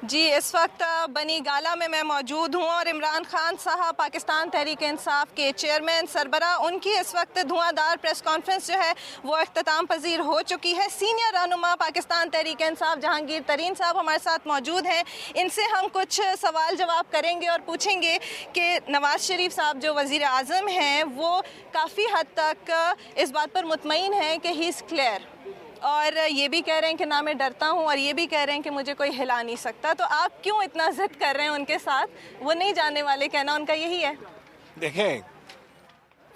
جی اس وقت بنی گالہ میں موجود ہوں اور عمران خان صاحب پاکستان تحریک انصاف کے چیئرمین سربراہ، ان کی اس وقت دھواں دار پریس کانفرنس جو ہے وہ اختتام پذیر ہو چکی ہے۔ سینئر رہنما پاکستان تحریک انصاف جہانگیر ترین صاحب ہمارے ساتھ موجود ہیں، ان سے ہم کچھ سوال جواب کریں گے اور پوچھیں گے کہ نواز شریف صاحب جو وزیر اعظم ہیں وہ کافی حد تک اس بات پر مطمئن ہیں کہ ہی از کلیئر، اور یہ بھی کہہ رہے ہیں کہ نہ میں ڈرتا ہوں، اور یہ بھی کہہ رہے ہیں کہ مجھے کوئی ہلا نہیں سکتا۔ تو آپ کیوں اتنا ضد کر رہے ہیں ان کے ساتھ؟ وہ نہیں جاننے والے، کہنا ان کا یہی ہے۔ دیکھیں،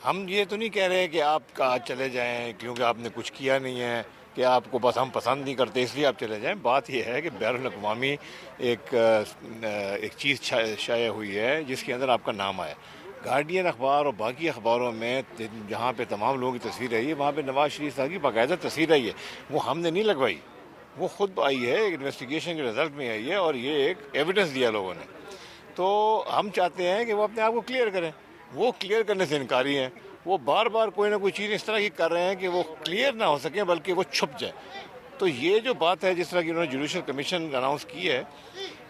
ہم یہ تو نہیں کہہ رہے کہ آپ آج چلے جائیں کیونکہ آپ نے کچھ کیا نہیں ہے، کہ آپ کو بس ہم پسند نہیں کرتے اس لیے آپ چلے جائیں۔ بات یہ ہے کہ بین الاقوامی ایک چیز شائع ہوئی ہے جس کے اندر آپ کا نام آیا۔ گارڈین اخبار اور باقی اخباروں میں جہاں پہ تمام لوگوں کی تصویر آئی ہے وہاں پہ نواز شریف صاحب کی باقاعدہ تصویر آئی ہے، وہ ہم نے نہیں لگوائی، وہ خود آئی ہے، ایک انویسٹیگیشن کے رزلٹ میں آئی ہے اور یہ ایک ایویڈنس دیا لوگوں نے۔ تو ہم چاہتے ہیں کہ وہ اپنے آپ کو کلیئر کریں، وہ کلیئر کرنے سے انکاری ہیں، وہ بار بار کوئی نہ کوئی چیز اس طرح کی کر رہے ہیں کہ وہ کلیئر نہ ہو سکیں بلکہ وہ چھپ جائے۔ تو یہ جو بات ہے جس طرح کی انہوں نے جوڈیشل کمیشن اناؤنس کی ہے،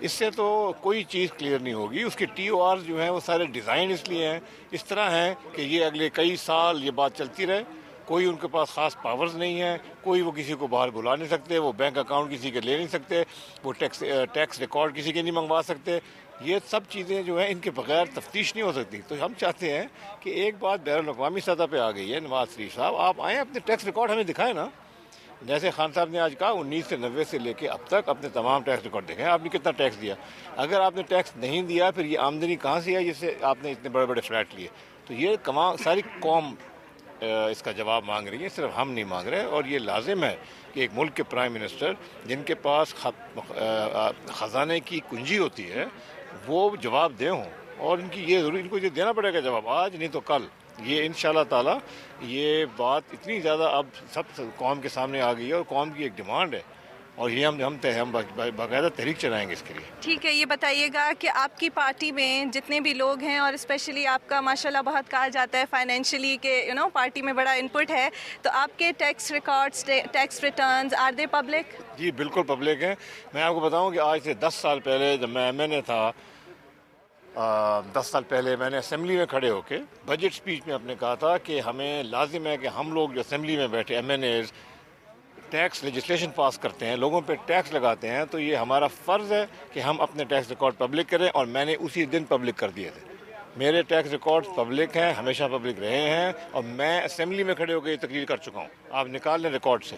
اس سے تو کوئی چیز کلیئر نہیں ہوگی۔ اس کے ٹی او آر جو ہیں وہ سارے ڈیزائن اس لیے ہیں، اس طرح ہیں کہ یہ اگلے کئی سال یہ بات چلتی رہے، کوئی ان کے پاس خاص پاورز نہیں ہیں، کوئی وہ کسی کو باہر بلا نہیں سکتے، وہ بینک اکاؤنٹ کسی کے لے نہیں سکتے، وہ ٹیکس ریکارڈ کسی کے نہیں منگوا سکتے، یہ سب چیزیں جو ہیں ان کے بغیر تفتیش نہیں ہو سکتی۔ تو ہم چاہتے ہیں کہ ایک بات بین الاقوامی سطح پہ آ گئی ہے، نواز شریف صاحب آپ آئیں اپنے ٹیکس ریکارڈ ہمیں دکھائیں نا، جیسے خان صاحب نے آج کہا 1990 سے لے کے اب تک اپنے تمام ٹیکس ریکارڈ دیکھیں آپ نے کتنا ٹیکس دیا، اگر آپ نے ٹیکس نہیں دیا پھر یہ آمدنی کہاں سے ہے جس سے آپ نے اتنے بڑے بڑے فلیٹ لیے؟ تو یہ ساری قوم اس کا جواب مانگ رہی ہے، صرف ہم نہیں مانگ رہے، اور یہ لازم ہے کہ ایک ملک کے پرائم منسٹر جن کے پاس خزانے کی کنجی ہوتی ہے وہ جواب دے ہوں، اور ان کی یہ ضروری ان کو یہ دینا پڑے گا جواب، آج نہیں تو کل۔ یہ انشاءاللہ تعالی یہ بات اتنی زیادہ اب سب قوم کے سامنے آ گئی ہے اور قوم کی ایک ڈیمانڈ ہے، اور یہ ہم باقاعدہ تحریک چلائیں گے اس کے لیے۔ ٹھیک ہے، یہ بتائیے گا کہ آپ کی پارٹی میں جتنے بھی لوگ ہیں، اور اسپیشلی آپ کا ماشاءاللہ بہت کہا جاتا ہے فائنینشلی کہ پارٹی میں بڑا انپٹ ہے، تو آپ کے tax records, tax returns are the public? جی بالکل پبلک ہیں۔ میں آپ کو بتاؤں کہ آج سے 10 سال پہلے جب میں ایم این اے تھا، 10 سال پہلے میں نے اسمبلی میں کھڑے ہو کے بجٹ سپیچ میں اپنے کہا تھا کہ ہمیں لازم ہے کہ ہم لوگ جو اسمبلی میں بیٹھے M N As tax legislation pass کرتے ہیں، لوگوں پہ ٹیکس لگاتے ہیں، تو یہ ہمارا فرض ہے کہ ہم اپنے ٹیکس ریکارڈ پبلک کریں، اور میں نے اسی دن پبلک کر دیے تھے۔ میرے ٹیکس ریکارڈ پبلک ہیں، ہمیشہ پبلک رہے ہیں، اور میں اسمبلی میں کھڑے ہو کے یہ تقریر کر چکا ہوں، آپ نکال لیں ریکارڈ سے۔